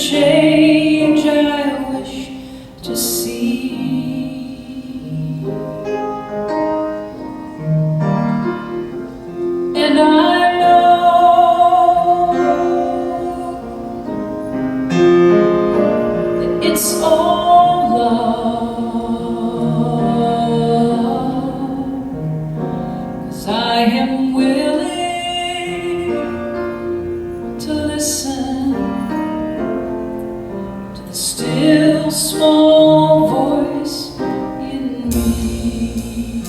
change I wish to see. And I know that it's all love, 'cause I am willing to listen to the still small voice in me.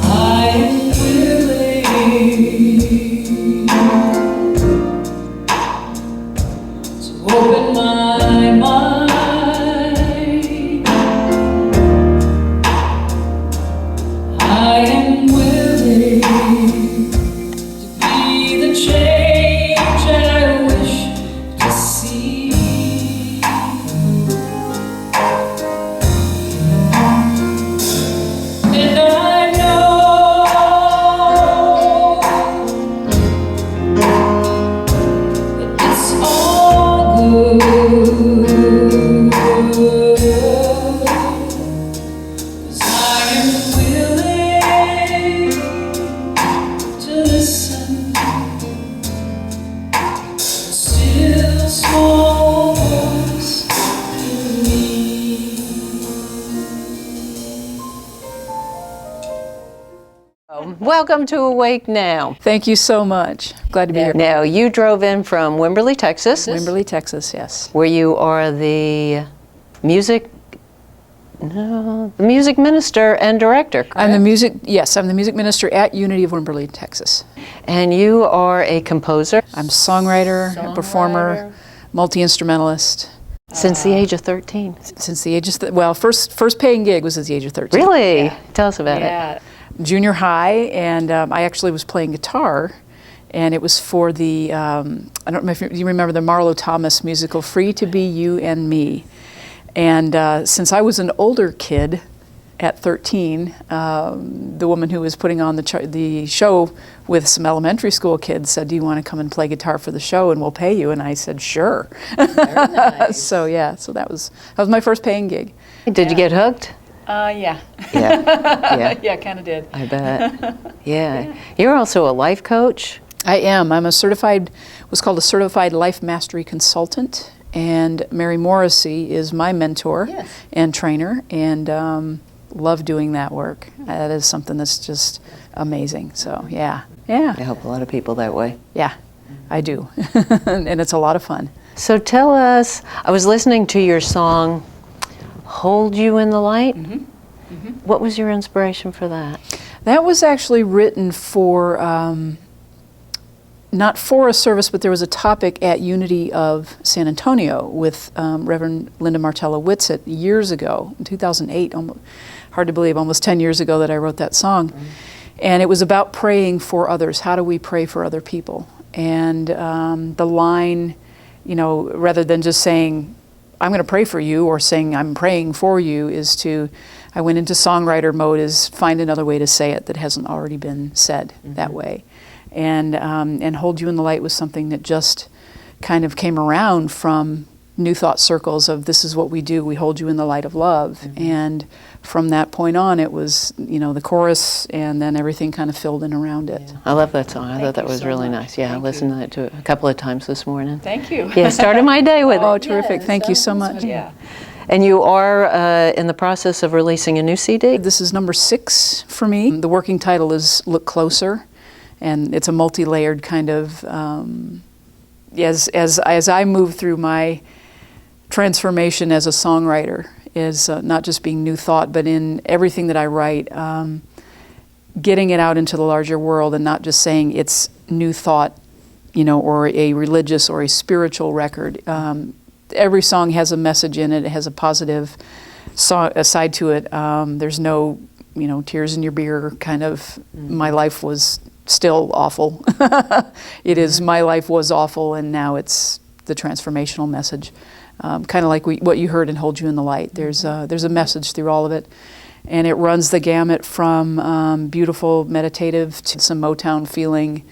I am willing to open my mind. I am willing to be the change I wish to see. And I know that it's all good, 'cause I am willing to listen to the still small voice in me. Welcome to Awake Now. Thank you so much. Glad to be here. Now, you drove in from Wimberley, Texas, Wimberley, Texas, yes. where you are the music minister and director, correct? I'm the music minister at Unity of Wimberley, Texas. And you are a composer I'm a songwriter, a performer, multi-instrumentalist. since the age of 13. Since the age of, first paying gig was at the age of 13. Really? Yeah. Tell us about it. Junior high, and I actually was playing guitar, and it was for the, I don't know if you remember the Marlo Thomas musical, Free to Be You and Me. And since I was an older kid at 13, the woman who was putting on the show with some elementary school kids said, "Do you want to come and play guitar for the show and we'll pay you?" And I said, "Sure." Very nice. So that was my first paying gig. Did you get hooked? Yeah. Yeah. Yeah, kind of did. I bet. Yeah. You're also a life coach. I am. I'm what's called a certified life mastery consultant, and Mary Morrissey is my mentor and trainer, and love doing that work. That is something that's just amazing. So yeah. I help a lot of people that way. Yeah, I do, and it's a lot of fun. So tell us, I was listening to your song, Hold You in the Light. What was your inspiration for that? That was actually written for, not for a service, but there was a topic at Unity of San Antonio with Reverend Linda Martella Whitsett years ago, in 2008, hard to believe, almost 10 years ago that I wrote that song. And it was about praying for others. How do we pray for other people? And the line, rather than just saying, I'm going to pray for you, or saying I'm praying for you, I went into songwriter mode, is find another way to say it that hasn't already been said that way. And Hold You in the Light was something that just kind of came around from New Thought circles of this is what we do, we hold you in the light of love. And from that point on, it was, the chorus, and then everything kind of filled in around it. I love that song. I thought that was really nice. Yeah, I listened to it a couple of times this morning. Thank you. Yeah, started my day with it. Oh, terrific. Thank you so much. Yeah. And you are in the process of releasing a new CD? This is number 6 for me. The working title is Look Closer, and it's a multi-layered kind of, as I move through my transformation as a songwriter, is not just being New Thought, but in everything that I write, getting it out into the larger world and not just saying it's New Thought, or a religious or a spiritual record. Every song has a message in it. It has a positive side to it. There's no, tears in your beer kind of, my life was still awful. It is, my life was awful, and now it's the transformational message. Kind of like what you heard in Hold You in the Light. There's a message through all of it. And it runs the gamut from beautiful meditative to some Motown feeling,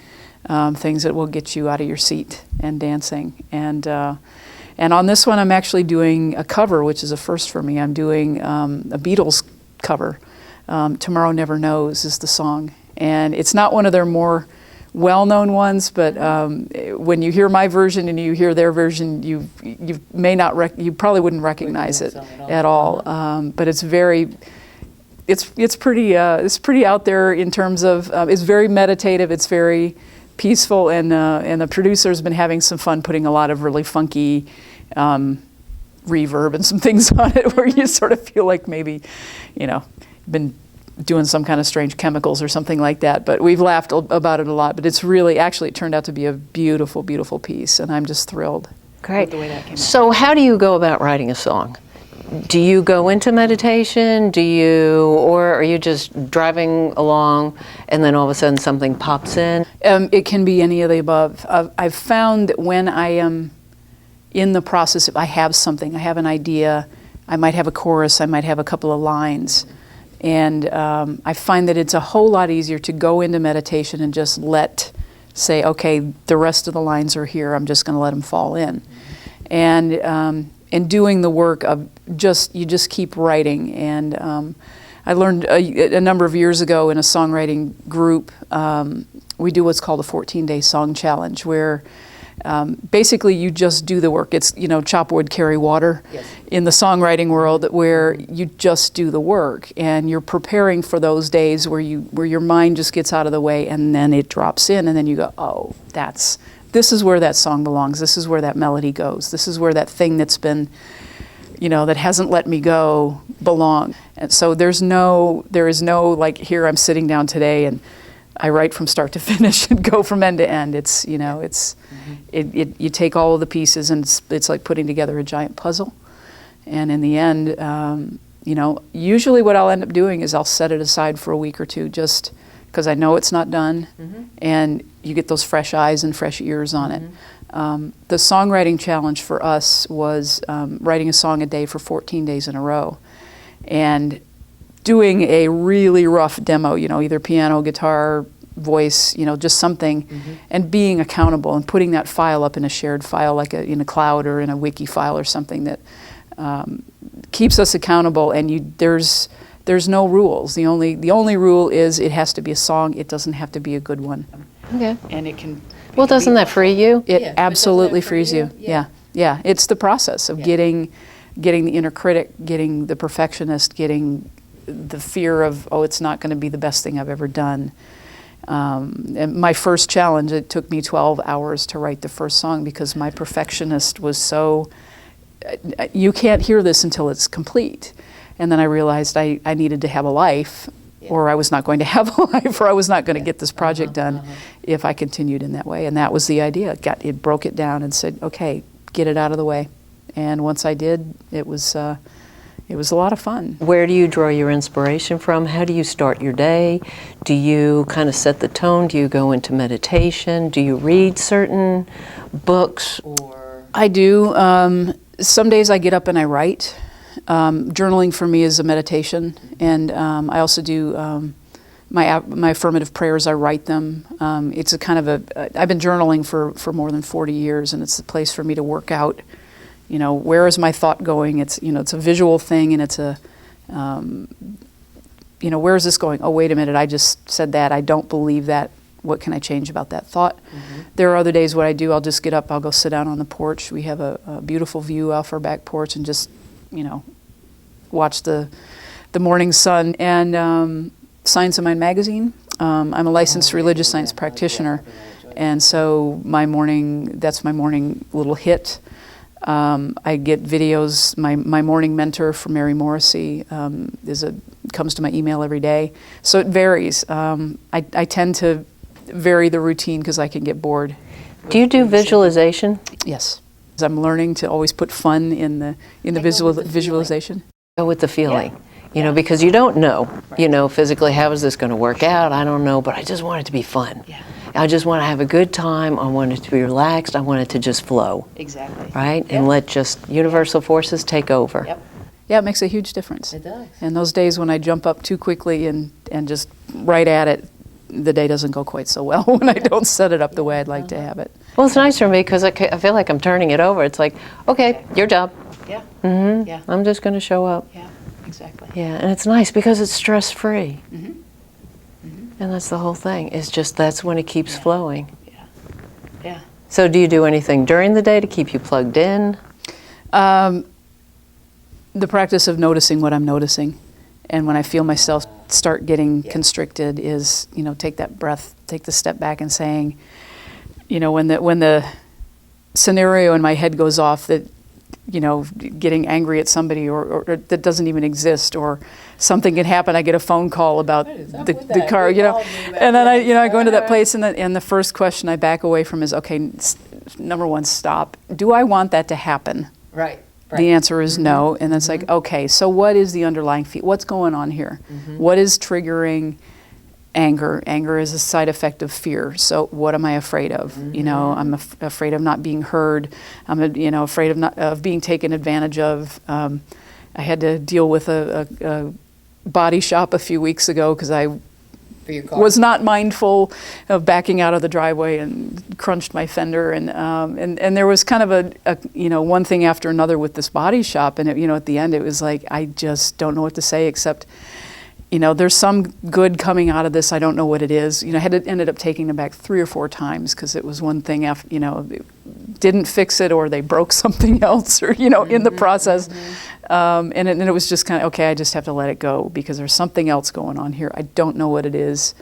things that will get you out of your seat and dancing. And on this one, I'm actually doing a cover, which is a first for me. I'm doing a Beatles cover. Tomorrow Never Knows is the song. And it's not one of their more well-known ones, but when you hear my version and you hear their version, you may not you probably wouldn't recognize it at all. But it's pretty out there in terms of it's very meditative. It's very peaceful, and the producer's been having some fun putting a lot of really funky reverb and some things on it, where you sort of feel like maybe, been doing some kind of strange chemicals or something like that. But we've laughed about it a lot. But it's really, actually, it turned out to be a beautiful, beautiful piece, and I'm just thrilled. Great. With the way that came out. So how do you go about writing a song? Do you go into meditation? Or are you just driving along and then all of a sudden something pops in? It can be any of the above. I've found that when I am in the process, if I have something, I have an idea, I might have a chorus, I might have a couple of lines, and I find that it's a whole lot easier to go into meditation and just say, okay, the rest of the lines are here, I'm just going to let them fall in. And doing the work of you just keep writing. And I learned a number of years ago in a songwriting group, we do what's called a 14-day song challenge, where basically you just do the work. It's, chop wood, carry water. Yes. In the songwriting world, where you just do the work, and you're preparing for those days where your mind just gets out of the way, and then it drops in, and then you go, oh, this is where that song belongs. This is where that melody goes. This is where that thing that's been, that hasn't let me go belong. And so there is no like, here I'm sitting down today and I write from start to finish and go from end to end. It's, you take all of the pieces, and it's like putting together a giant puzzle. And in the end, usually what I'll end up doing is I'll set it aside for a week or two, just because I know it's not done, and you get those fresh eyes and fresh ears on it. The songwriting challenge for us was writing a song a day for 14 days in a row, and doing a really rough demo, either piano, guitar, voice, just something, and being accountable and putting that file up in a shared file, like in a cloud or in a wiki file or something that keeps us accountable. And there's no rules. The only rule is it has to be a song. It doesn't have to be a good one. Okay. And it can. Well, doesn't that free you? It absolutely frees you. Yeah. It's the process of getting the inner critic, getting the perfectionist, getting the fear of, it's not going to be the best thing I've ever done. And my first challenge, it took me 12 hours to write the first song, because my perfectionist was so, you can't hear this until it's complete. And then I realized I needed to have a life, or I was not going to have a life, or I was not going to get this project done if I continued in that way. And that was the idea. It broke it down and said, okay, get it out of the way. And once I did, it was a lot of fun. Where do you draw your inspiration from? How do you start your day? Do you kind of set the tone? Do you go into meditation? Do you read certain books? I do. Some days I get up and I write. Journaling for me is a meditation, and I also do my affirmative prayers. I write them. It's a kind of I've been journaling for more than 40 years, and it's a place for me to work out. Where is my thought going? It's it's a visual thing, and it's a where is this going? Oh, wait a minute! I just said that. I don't believe that. What can I change about that thought? There are other days what I do. I'll just get up. I'll go sit down on the porch. We have a beautiful view off our back porch, and just watch the morning sun. And Science of Mind magazine. I'm a licensed religious science practitioner, and so that's my morning little hit. I get videos. My morning mentor from Mary Morrissey comes to my email every day, so it varies. I tend to vary the routine because I can get bored. Do you do visualization? Yes, I'm learning to always put fun in the visualization. Go with the feeling, because you don't know, physically how is this going to work out? I don't know, but I just want it to be fun. Yeah. I just want to have a good time. I want it to be relaxed. I want it to just flow. Exactly. Right? Yep. And let just universal forces take over. Yep. Yeah, it makes a huge difference. It does. And those days when I jump up too quickly and just right at it, the day doesn't go quite so well when I don't set it up the way I'd like to have it. Well, it's nice for me because I feel like I'm turning it over. It's like, okay, your job. Yeah. Mm-hmm. Yeah. I'm just going to show up. Yeah. Exactly. Yeah, and it's nice because it's stress-free. Mm-hmm. Mm-hmm. And that's the whole thing. It's just that's when it keeps flowing. Yeah. Yeah. So do you do anything during the day to keep you plugged in? The practice of noticing what I'm noticing, and when I feel myself start getting constricted, is take that breath, take the step back, and saying, when the scenario in my head goes off that getting angry at somebody or that doesn't even exist, or something can happen. I get a phone call about the car, and then I go into that place, and the first question I back away from is, okay, number one, stop. Do I want that to happen? Right. The answer is no, and it's like, okay, so what is the underlying what's going on here? What is triggering anger? Anger is a side effect of fear. So what am I afraid of? I'm afraid of not being heard. I'm afraid of being taken advantage of. I had to deal with a body shop a few weeks ago because I was not mindful of backing out of the driveway and crunched my fender, and there was kind of a one thing after another with this body shop, and at the end it was like, I just don't know what to say except there's some good coming out of this. I don't know what it is. I ended up taking them back 3 or 4 times because it was one thing after didn't fix it, or they broke something else, or in the process. And it was just kind of, okay, I just have to let it go because there's something else going on here. I don't know what it is.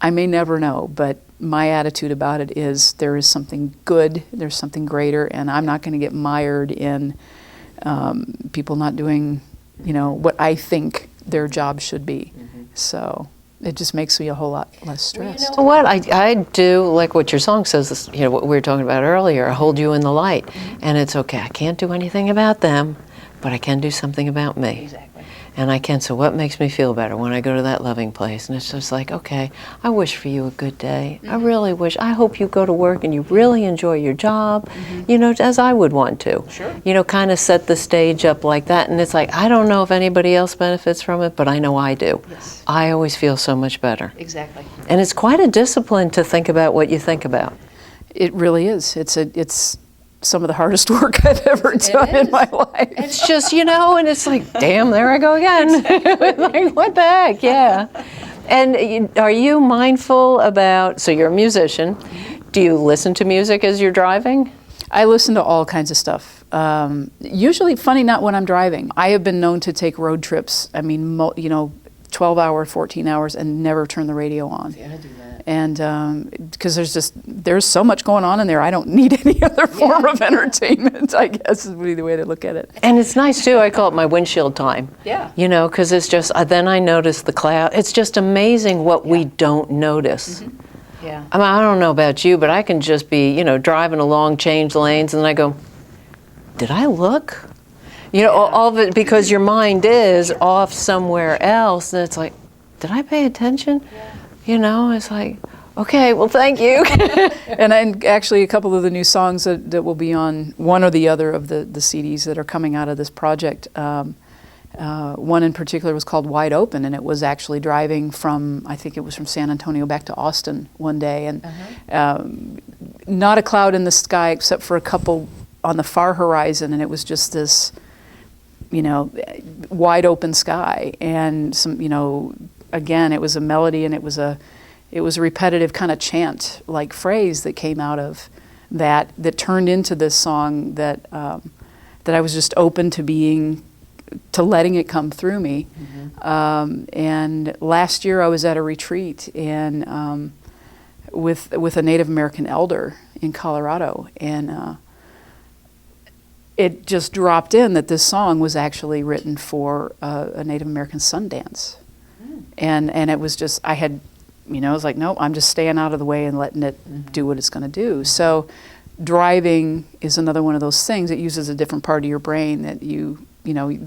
I may never know, but my attitude about it is there is something good, there's something greater, and I'm not going to get mired in people not doing, what I think their job should be. So it just makes me a whole lot less stressed. Well, what I do, like what your song says, what we were talking about earlier, I hold you in the light. And it's okay, I can't do anything about them, but I can do something about me. Exactly. And I can, so what makes me feel better when I go to that loving place? And it's just like, okay, I wish for you a good day. I really wish, I hope you go to work and you really enjoy your job, as I would want to. Sure. Kind of set the stage up like that. And it's like, I don't know if anybody else benefits from it, but I know I do. Yes. I always feel so much better. Exactly. And it's quite a discipline to think about what you think about. It really is. It's some of the hardest work I've ever done in my life. It's just, and it's like, damn, there I go again. Like, what the heck? Yeah. And are you mindful about, so you're a musician, do you listen to music as you're driving? I listen to all kinds of stuff. Usually, funny, not when I'm driving. I have been known to take road trips, 12 hours, 14 hours, and never turn the radio on. Yeah, I do that. And because there's so much going on in there, I don't need any other form of entertainment, I guess would be the way to look at it. And it's nice too, I call it my windshield time. Yeah. Because it's just, then I notice the cloud. It's just amazing what we don't notice. Yeah. I don't know about you, but I can just be, driving along, change lanes, and I go, did I look? All of it, because your mind is off somewhere else, and it's like, did I pay attention? It's like, okay, well, thank you. And actually, a couple of the new songs that will be on one or the other of the CDs that are coming out of this project, one in particular was called Wide Open, and it was actually driving from, I think it was from San Antonio back to Austin one day, and not a cloud in the sky except for a couple on the far horizon, and it was just this, wide open sky, and some, again, it was a melody, and it was a repetitive kind of chant like phrase that came out of that turned into this song that I was just open to letting it come through me. And last year I was at a retreat and with a Native American elder in Colorado, and it just dropped in that this song was actually written for a Native American Sundance. And it was just, I was like, no, I'm just staying out of the way and letting it do what it's going to do. So driving is another one of those things that uses a different part of your brain that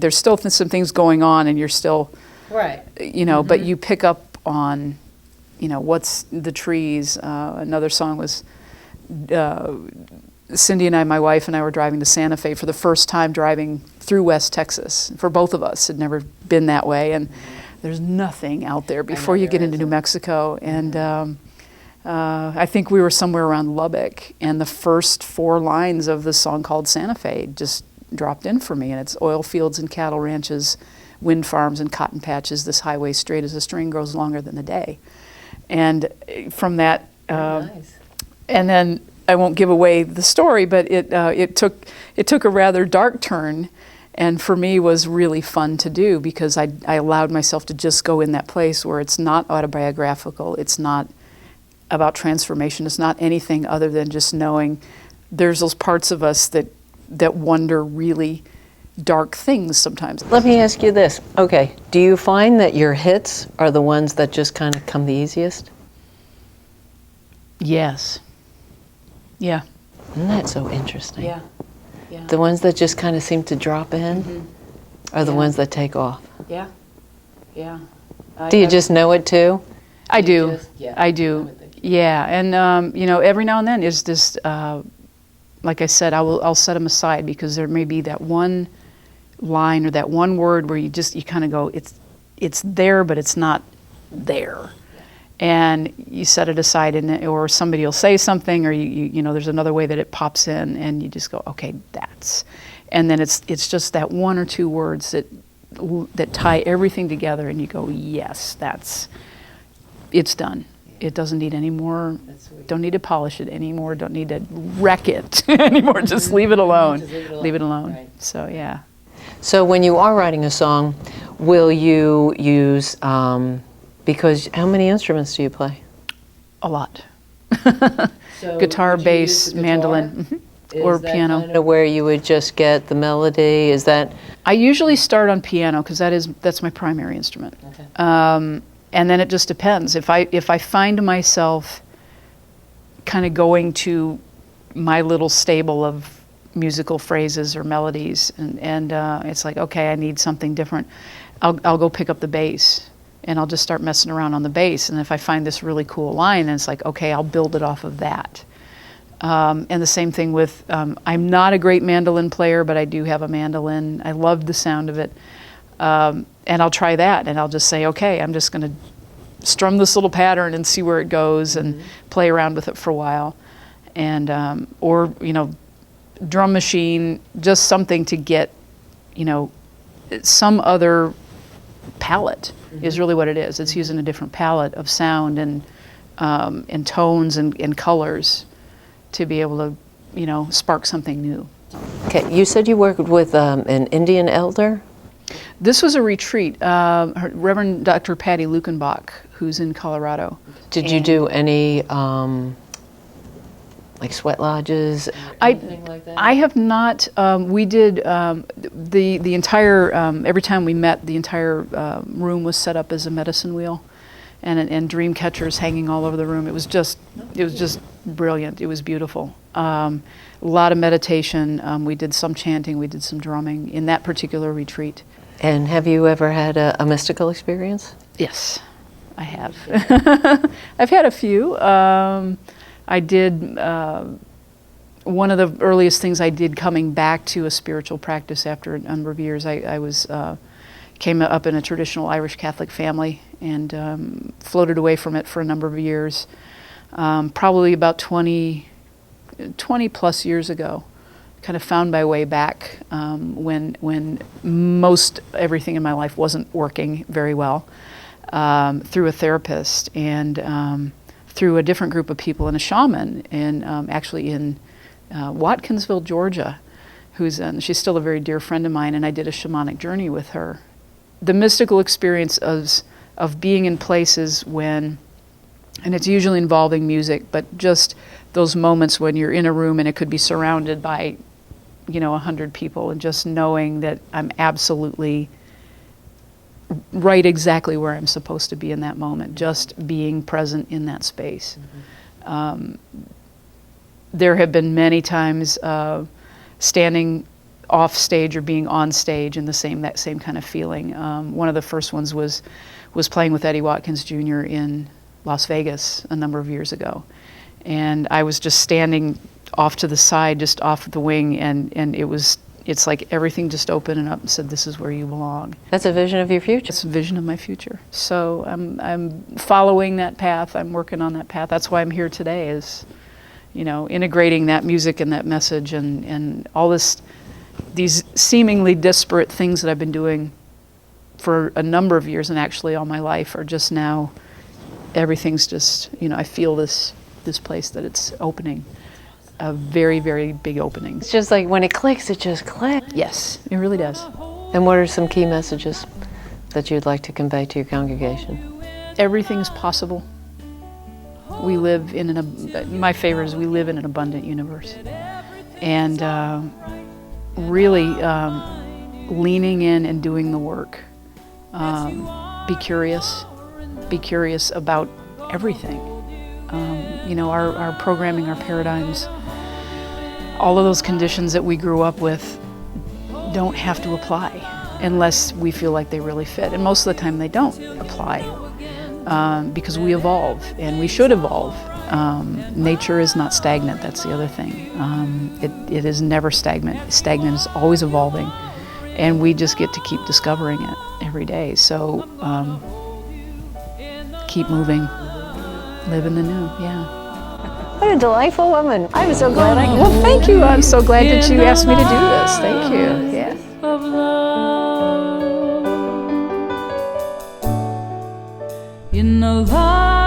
there's still some things going on and you're still, Right. but you pick up on, what's the trees. Another song was, Cindy and I, my wife and I, were driving to Santa Fe for the first time, driving through West Texas. For both of us, had never been that way, and There's nothing out there before you get into New Mexico. And I think we were somewhere around Lubbock, and the first 4 lines of the song called Santa Fe just dropped in for me. And it's oil fields and cattle ranches, wind farms and cotton patches, this highway straight as a string grows longer than the day. And from that, Nice. and then I won't give away the story, but it took a rather dark turn, and for me was really fun to do, because I allowed myself to just go in that place where it's not autobiographical, it's not about transformation, it's not anything other than just knowing there's those parts of us that wonder really dark things sometimes. Let me ask you this. Okay, do you find that your hits are the ones that just kind of come the easiest? Yes. Yeah. Isn't that so interesting? Yeah. The ones that just kind of seem to drop in are the Yeah. ones that take off. Yeah. Yeah. Do you just know it too? I do. just- yeah, I I do. would think. Yeah, and every now and then is this. Like I said, I'll set them aside, because there may be that one line or that one word where you kind of go, it's there, but it's not there, and you set it aside, or somebody will say something, or you know there's another way that it pops in, and you just go, okay, and then it's just that 1 or 2 words that tie everything together, and you go, yes, it's done. It doesn't need any more. Don't need to polish it anymore. Don't need to wreck it anymore. Just leave it alone. Leave it alone. Right. So yeah. So when you are writing a song, will you use, because how many instruments do you play? A lot. So Guitar, would you bass, use the mandolin, Is or that piano. kind of where you would just get the melody? Is that? I usually start on piano, because that's my primary instrument. Okay. And then it just depends. If I find myself kind of going to my little stable of musical phrases or melodies, and it's like, okay, I need something different, I'll go pick up the bass, and I'll just start messing around on the bass. And if I find this really cool line, then it's like, okay, I'll build it off of that. And the same thing with, I'm not a great mandolin player, but I do have a mandolin. I love the sound of it. And I'll try that, and I'll just say, okay, I'm just going to strum this little pattern and see where it goes, and play around with it for a while. And, or, drum machine, just something to get, some other palette is really what it is. It's using a different palette of sound and tones and colors to be able to, spark something new. Okay, you said you worked with an Indian elder? This was a retreat. Reverend Dr. Patty Lukenbach, who's in Colorado. Did you do any like sweat lodges? Anything like that? I have not. We did the entire. Every time we met, the entire room was set up as a medicine wheel, and dream catchers hanging all over the room. It was just brilliant. It was beautiful. A lot of meditation. We did some chanting. We did some drumming in that particular retreat. And have you ever had a mystical experience? Yes, I have. I've had a few. I did, one of the earliest things I did coming back to a spiritual practice after a number of years, I came up in a traditional Irish Catholic family, and floated away from it for a number of years. Probably about 20 plus years ago. Kind of found my way back when most everything in my life wasn't working very well, through a therapist, and through a different group of people, and a shaman, and actually in Watkinsville, Georgia, she's still a very dear friend of mine, and I did a shamanic journey with her. The mystical experience of being in places when, and it's usually involving music, but just those moments when you're in a room and it could be surrounded by 100 people, and just knowing that I'm absolutely right exactly where I'm supposed to be in that moment, just being present in that space. There have been many times standing off stage or being on stage in that same kind of feeling. One of the first ones was playing with Eddie Watkins Jr. in Las Vegas a number of years ago. And I was just standing off to the side, just off the wing, and it was it's like everything just opened up and said, this is where you belong. That's a vision of your future. It's a vision of my future. So I'm following that path. I'm working on that path. That's why I'm here today, is, integrating that music and that message and all these seemingly disparate things that I've been doing for a number of years, and actually all my life, are just now, everything's just, I feel this place that it's opening. A very, very big opening. It's just like when it clicks, it just clicks. Yes, it really does. And what are some key messages that you'd like to convey to your congregation? Everything's possible. We live in my favorite is we live in an abundant universe. And really leaning in and doing the work. Be curious about everything. Our programming, our paradigms, all of those conditions that we grew up with don't have to apply unless we feel like they really fit. And most of the time they don't apply because we evolve, and we should evolve. Nature is not stagnant, that's the other thing. It is never stagnant. Stagnant is always evolving, and we just get to keep discovering it every day. So keep moving, live in the new, yeah. What a delightful woman. I'm so glad I Well, thank you. I'm so glad that you asked me to do this. Thank you. Yeah. of love. In the light